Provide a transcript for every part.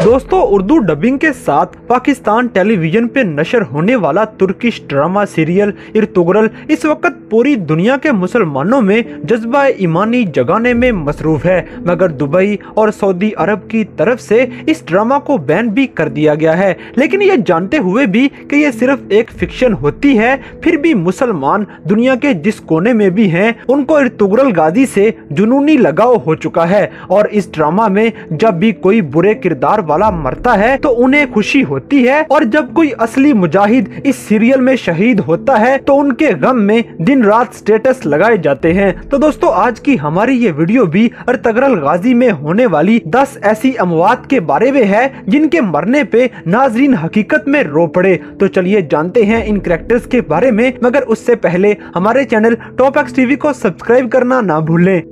दोस्तों, उर्दू डबिंग के साथ पाकिस्तान टेलीविजन पे नशर होने वाला तुर्किश ड्रामा सीरियल इर्तुगरल इस वक्त पूरी दुनिया के मुसलमानों में जज्बा ईमानी जगाने में मसरूफ है, मगर दुबई और सऊदी अरब की तरफ से इस ड्रामा को बैन भी कर दिया गया है। लेकिन ये जानते हुए भी कि ये सिर्फ एक फिक्शन होती है, फिर भी मुसलमान दुनिया के जिस कोने में भी हैं उनको इर्तुगरल गाजी से जुनूनी लगाव हो चुका है। और इस ड्रामा में जब भी कोई बुरे किरदार वाला मरता है तो उन्हें खुशी होती है, और जब कोई असली मुजाहिद इस सीरियल में शहीद होता है तो उनके गम में दिन रात स्टेटस लगाए जाते हैं। तो दोस्तों, आज की हमारी ये वीडियो भी इर्तुगरल गाजी में होने वाली 10 ऐसी अमवात के बारे में है जिनके मरने पे नाजरीन हकीकत में रो पड़े। तो चलिए जानते हैं इन कैरेक्टर्स के बारे में, मगर उससे पहले हमारे चैनल टॉप एक्स टीवी को सब्सक्राइब करना ना भूलें।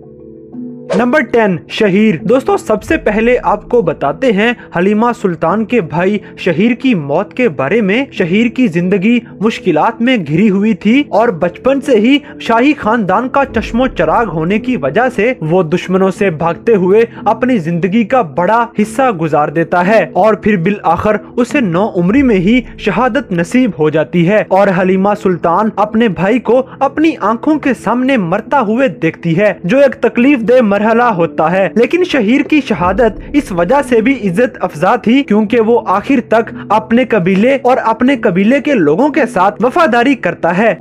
नंबर 10, शहीर। दोस्तों, सबसे पहले आपको बताते हैं हलीमा सुल्तान के भाई शहीर की मौत के बारे में। शहीर की जिंदगी मुश्किलात में घिरी हुई थी और बचपन से ही शाही खानदान का चश्मो चराग होने की वजह से वो दुश्मनों से भागते हुए अपनी जिंदगी का बड़ा हिस्सा गुजार देता है, और फिर बिल आखिर उसे 9 उम्री में ही शहादत नसीब हो जाती है। और हलीमा सुल्तान अपने भाई को अपनी आंखों के सामने मरता हुए देखती है, जो एक तकलीफ दे मरहला होता है। लेकिन शहीर की शहादत इस वजह से भी इज्जत अफजा थी क्योंकि वो आखिर तक अपने कबीले और अपने कबीले के लोगों के साथ वफादारी करता है।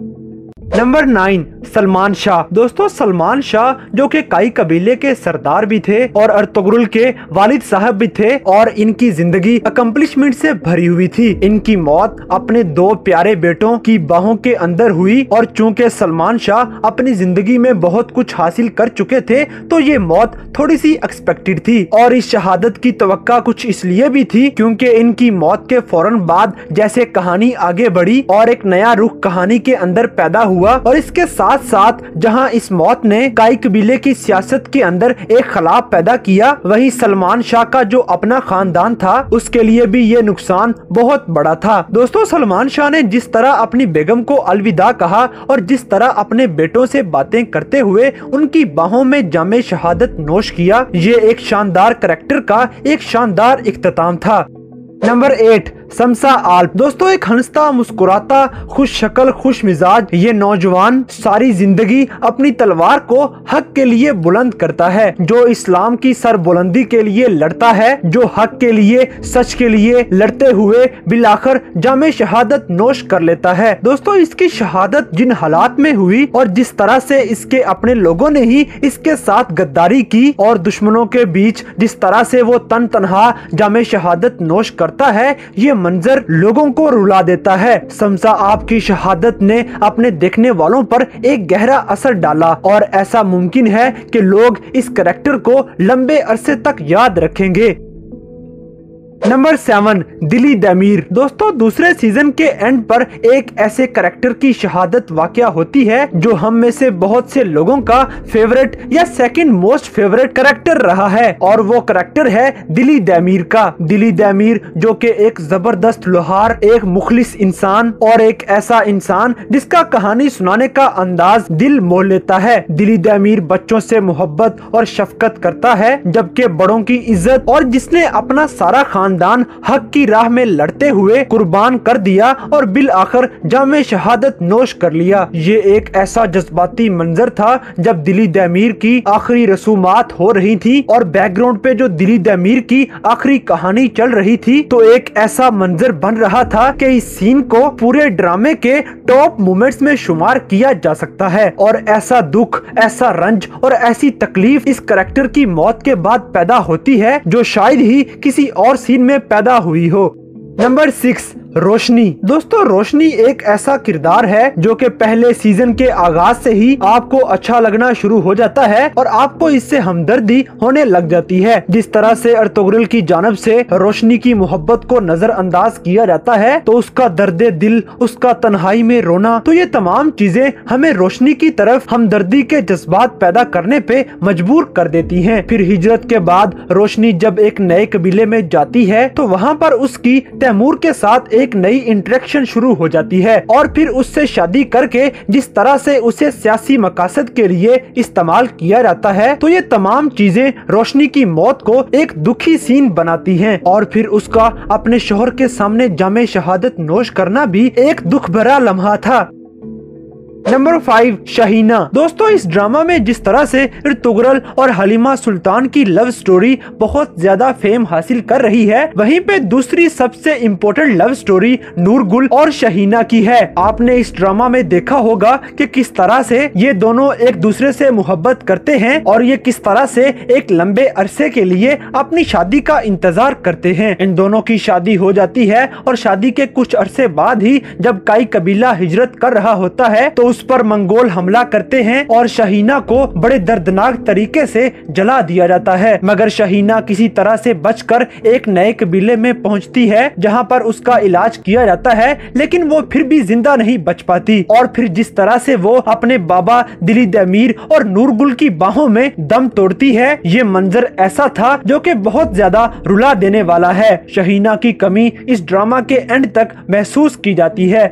नंबर 9, सलमान शाह। दोस्तों, सलमान शाह जो कि काई कबीले के सरदार भी थे और इर्तुगरल के वालिद साहब भी थे, और इनकी जिंदगी अकम्पलिशमेंट से भरी हुई थी। इनकी मौत अपने 2 प्यारे बेटों की बाहों के अंदर हुई, और चूंकि सलमान शाह अपनी जिंदगी में बहुत कुछ हासिल कर चुके थे तो ये मौत थोड़ी सी एक्सपेक्टेड थी। और इस शहादत की तवक्का कुछ इसलिए भी थी क्योंकि इनकी मौत के फौरन बाद जैसे कहानी आगे बढ़ी और एक नया रुख कहानी के अंदर पैदा हुआ। और इसके साथ साथ जहां इस मौत ने काई कबीले की सियासत के अंदर एक खलाफ पैदा किया, वहीं सलमान शाह का जो अपना खानदान था उसके लिए भी ये नुकसान बहुत बड़ा था। दोस्तों, सलमान शाह ने जिस तरह अपनी बेगम को अलविदा कहा और जिस तरह अपने बेटों से बातें करते हुए उनकी बाहों में जामे शहादत नोश किया, ये एक शानदार करैक्टर का एक शानदार इख्तिताम था। नंबर 8, शमसा आल्प। दोस्तों, एक हंसता मुस्कुराता खुश शक्ल खुश मिजाज ये नौजवान सारी जिंदगी अपनी तलवार को हक के लिए बुलंद करता है, जो इस्लाम की सरबुलंदी के लिए लड़ता है, जो हक के लिए सच के लिए लड़ते हुए बिलाखिर जामे शहादत नोश कर लेता है। दोस्तों, इसकी शहादत जिन हालात में हुई और जिस तरह से इसके अपने लोगों ने ही इसके साथ गद्दारी की और दुश्मनों के बीच जिस तरह से वो तन तनहा जामे शहादत नोश करता है, ये मंजर लोगों को रुला देता है। शमसा आल्प की शहादत ने अपने देखने वालों पर एक गहरा असर डाला, और ऐसा मुमकिन है कि लोग इस कैरेक्टर को लंबे अरसे तक याद रखेंगे। नंबर 7, दिली दैमीर। दोस्तों, दूसरे सीजन के एंड पर एक ऐसे कैरेक्टर की शहादत वाकया होती है जो हम में से बहुत से लोगों का फेवरेट या सेकंड मोस्ट फेवरेट कैरेक्टर रहा है, और वो कैरेक्टर है दिली दैमीर का। दिली दैमीर जो कि एक जबरदस्त लोहार, एक मुखलिस इंसान और एक ऐसा इंसान जिसका कहानी सुनाने का अंदाज दिल मोह लेता है। दिली दैमीर बच्चों से मोहब्बत और शफकत करता है, जबकि बड़ों की इज्जत, और जिसने अपना सारा खानदान हक की राह में लड़ते हुए कुर्बान कर दिया और बिल आखिर जामे शहादत नोश कर लिया। ये एक ऐसा जज्बाती मंजर था जब दिली दैमीर की आखिरी रसूमात हो रही थी और बैकग्राउंड पे जो दिली दैमीर की आखिरी कहानी चल रही थी, तो एक ऐसा मंजर बन रहा था कि इस सीन को पूरे ड्रामे के टॉप मोमेंट्स में शुमार किया जा सकता है। और ऐसा दुख, ऐसा रंज और ऐसी तकलीफ इस कैरेक्टर की मौत के बाद पैदा होती है जो शायद ही किसी और सीन में पैदा हुई हो। नंबर 6, रोशनी। दोस्तों, रोशनी एक ऐसा किरदार है जो कि पहले सीजन के आगाज से ही आपको अच्छा लगना शुरू हो जाता है और आपको इससे हमदर्दी होने लग जाती है। जिस तरह से इर्तुगरल की जानब से रोशनी की मोहब्बत को नजरअंदाज किया जाता है, तो उसका दर्द दिल, उसका तन्हाई में रोना, तो ये तमाम चीजें हमें रोशनी की तरफ हमदर्दी के जज्बात पैदा करने पे मजबूर कर देती हैं। फिर हिजरत के बाद रोशनी जब एक नए कबीले में जाती है तो वहाँ पर उसकी तैमूर के साथ एक नई इंटरेक्शन शुरू हो जाती है और फिर उससे शादी करके जिस तरह से उसे सियासी मकासद के लिए इस्तेमाल किया जाता है, तो ये तमाम चीजें रोशनी की मौत को एक दुखी सीन बनाती हैं और फिर उसका अपने शोहर के सामने जामे शहादत नोश करना भी एक दुख भरा लम्हा था। नंबर 5, शहीना। दोस्तों, इस ड्रामा में जिस तरह से इर्तुगरल और हलीमा सुल्तान की लव स्टोरी बहुत ज्यादा फेम हासिल कर रही है, वहीं पे दूसरी सबसे इम्पोर्टेंट लव स्टोरी नूरगुल और शहीना की है। आपने इस ड्रामा में देखा होगा कि किस तरह से ये दोनों एक दूसरे से मोहब्बत करते हैं और ये किस तरह से एक लंबे अरसे के लिए अपनी शादी का इंतजार करते हैं। इन दोनों की शादी हो जाती है और शादी के कुछ अरसे बाद ही जब काई कबीला हिजरत कर रहा होता है तो उस पर मंगोल हमला करते हैं और शहीना को बड़े दर्दनाक तरीके से जला दिया जाता है, मगर शहीना किसी तरह से बचकर एक नए कबीले में पहुंचती है जहां पर उसका इलाज किया जाता है, लेकिन वो फिर भी जिंदा नहीं बच पाती। और फिर जिस तरह से वो अपने बाबा दिली दमीर और नूरगुल की बाहों में दम तोड़ती है, ये मंजर ऐसा था जो कि बहुत ज्यादा रुला देने वाला है। शहीना की कमी इस ड्रामा के एंड तक महसूस की जाती है।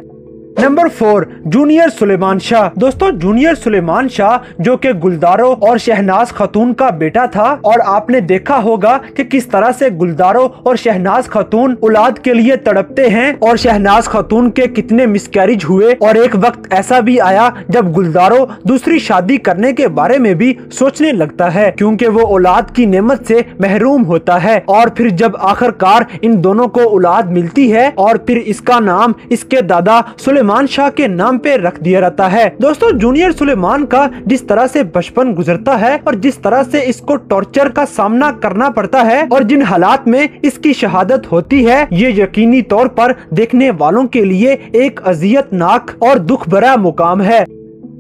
Number 4, junior Suleman Shah. दोस्तों, जूनियर सुलेमान शाह जो कि गुलदारो और शहनाज खातून का बेटा था, और आपने देखा होगा कि किस तरह से गुलदारो और शहनाज खातून औलाद के लिए तड़पते हैं और शहनाज खातून के कितने मिसकैरेज हुए और एक वक्त ऐसा भी आया जब गुलदारो दूसरी शादी करने के बारे में भी सोचने लगता है क्योंकि वो औलाद की नेमत से महरूम होता है। और फिर जब आखिरकार इन दोनों को औलाद मिलती है और फिर इसका नाम इसके दादा सुलेमान शाह के नाम पे रख दिया जाता है। दोस्तों, जूनियर सुलेमान का जिस तरह से बचपन गुजरता है और जिस तरह से इसको टॉर्चर का सामना करना पड़ता है और जिन हालात में इसकी शहादत होती है, ये यकीनी तौर पर देखने वालों के लिए एक अजियतनाक और दुख भरा मुकाम है।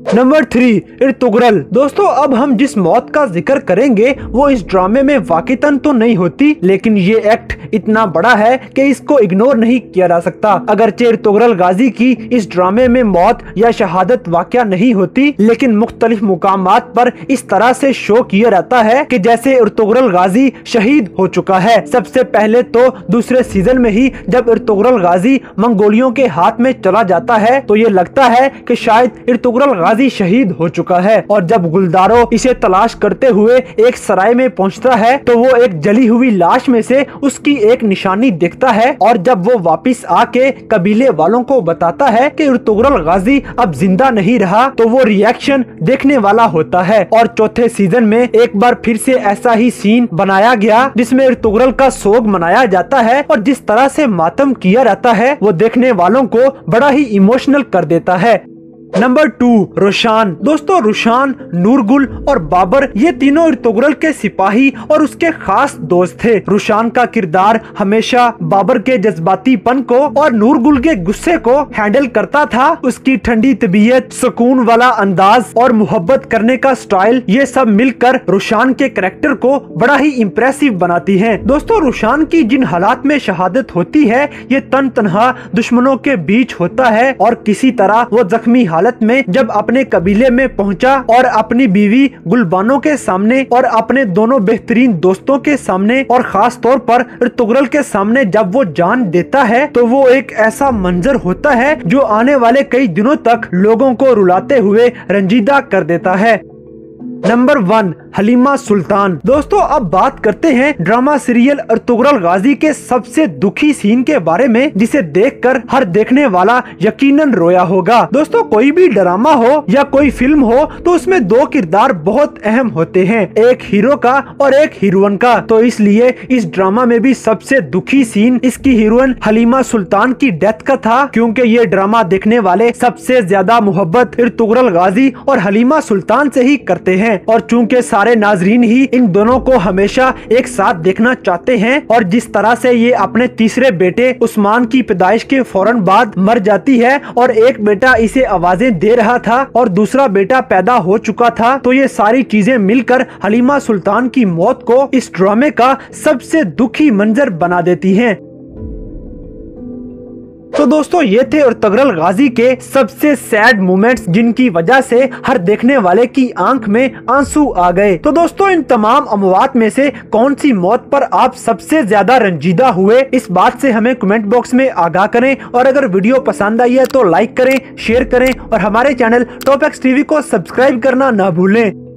नंबर 3, इर्तुगरल। दोस्तों, अब हम जिस मौत का जिक्र करेंगे वो इस ड्रामे में वाक़ितन तो नहीं होती, लेकिन ये एक्ट इतना बड़ा है कि इसको इग्नोर नहीं किया जा सकता। अगरचे इर्तुगरल गाजी की इस ड्रामे में मौत या शहादत वाक़या नहीं होती, लेकिन मुख्तलिफ मुकामात पर इस तरह से शो किया जाता है कि जैसे इर्तुगरल गाजी शहीद हो चुका है। सबसे पहले तो दूसरे सीजन में ही जब इर्तुगरल गाजी मंगोलियों के हाथ में चला जाता है तो ये लगता है कि शायद इर्तुगरल गाजी शहीद हो चुका है, और जब गुलदारो इसे तलाश करते हुए एक सराय में पहुंचता है तो वो एक जली हुई लाश में से उसकी एक निशानी देखता है, और जब वो वापस आके कबीले वालों को बताता है कि इर्तुगरल गाजी अब जिंदा नहीं रहा, तो वो रिएक्शन देखने वाला होता है। और चौथे सीजन में एक बार फिर से ऐसा ही सीन बनाया गया जिसमें इर्तुगरल का सोग मनाया जाता है और जिस तरह से मातम किया जाता है वो देखने वालों को बड़ा ही इमोशनल कर देता है। नंबर 2, रोशान। दोस्तों, रोशान, नूरगुल और बाबर ये तीनों इर्तुगरल के सिपाही और उसके खास दोस्त थे। रोशान का किरदार हमेशा बाबर के जज्बातीपन को और नूरगुल के गुस्से को हैंडल करता था। उसकी ठंडी तबीयत, सुकून वाला अंदाज और मोहब्बत करने का स्टाइल, ये सब मिलकर रोशान के कैरेक्टर को बड़ा ही इम्प्रेसिव बनाती हैं। दोस्तों, रोशान की जिन हालात में शहादत होती है ये तन तनहा दुश्मनों के बीच होता है, और किसी तरह वो जख्मी हालत में जब अपने कबीले में पहुंचा और अपनी बीवी गुलबानो के सामने और अपने दोनों बेहतरीन दोस्तों के सामने और खास तौर पर इर्तुगरल के सामने जब वो जान देता है तो वो एक ऐसा मंजर होता है जो आने वाले कई दिनों तक लोगों को रुलाते हुए रंजीदा कर देता है। नंबर 1, हलीमा सुल्तान। दोस्तों, अब बात करते हैं ड्रामा सीरियल इर्तुगरल गाजी के सबसे दुखी सीन के बारे में, जिसे देखकर हर देखने वाला यकीनन रोया होगा। दोस्तों, कोई भी ड्रामा हो या कोई फिल्म हो तो उसमें दो किरदार बहुत अहम होते हैं, एक हीरो का और एक हीरोइन का। तो इसलिए इस ड्रामा में भी सबसे दुखी सीन इसकी हीरोइन हलीमा सुल्तान की डेथ का था, क्योंकि ये ड्रामा देखने वाले सबसे ज्यादा मोहब्बत इर्तुगरल गाजी और हलीमा सुल्तान से ही करते हैं, और चूंकि सारे नाजरीन ही इन दोनों को हमेशा एक साथ देखना चाहते हैं, और जिस तरह से ये अपने तीसरे बेटे उस्मान की पैदाइश के फौरन बाद मर जाती है और एक बेटा इसे आवाजें दे रहा था और दूसरा बेटा पैदा हो चुका था, तो ये सारी चीजें मिलकर हलीमा सुल्तान की मौत को इस ड्रामे का सबसे दुखी मंजर बना देती हैं। तो दोस्तों ये थे अर्तुगरुल गाजी के सबसे सैड मोमेंट्स, जिनकी वजह से हर देखने वाले की आंख में आंसू आ गए। तो दोस्तों इन तमाम अमवात में से कौन सी मौत पर आप सबसे ज्यादा रंजीदा हुए, इस बात से हमें कमेंट बॉक्स में आगाह करें। और अगर वीडियो पसंद आई है तो लाइक करें, शेयर करें और हमारे चैनल टॉप एक्स टीवी को सब्सक्राइब करना ना भूलें।